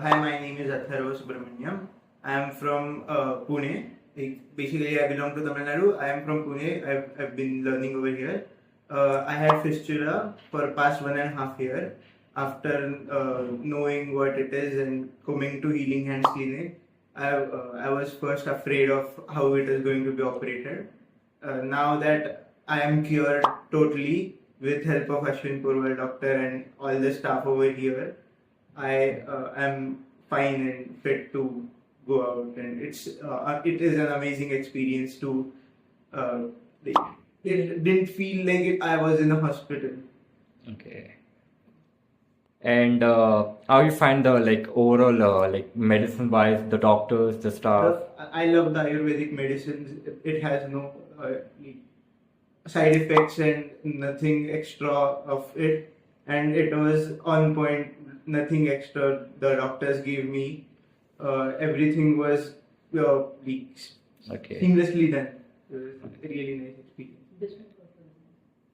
Hi, my name is Atharva Subramanian. I am from Pune. Basically, I belong to Tamil Nadu. I am from Pune. I've been learning over here. I had fistula for past 1.5 years. After knowing what it is and coming to Healing Hands Clinic, I was first afraid of how it is going to be operated. Now that I am cured totally with help of Ashwin Porwal doctor and all the staff over here, I am fine and fit to go out, and it is an amazing experience to. Like, it didn't feel like I was in a hospital. Okay. And how you find the overall medicine wise, the doctors, the staff? I love the Ayurvedic medicines. It has no side effects and nothing extra of it, and it was on point. Nothing extra the doctors gave me. Everything was seamlessly done. It was a really nice experience.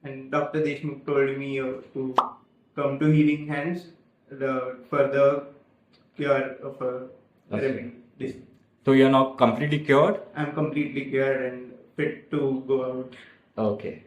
And Dr. Deshmukh told me to come to Healing Hands for the cure of a remedy. So you're now completely cured? I'm completely cured and fit to go out. Okay.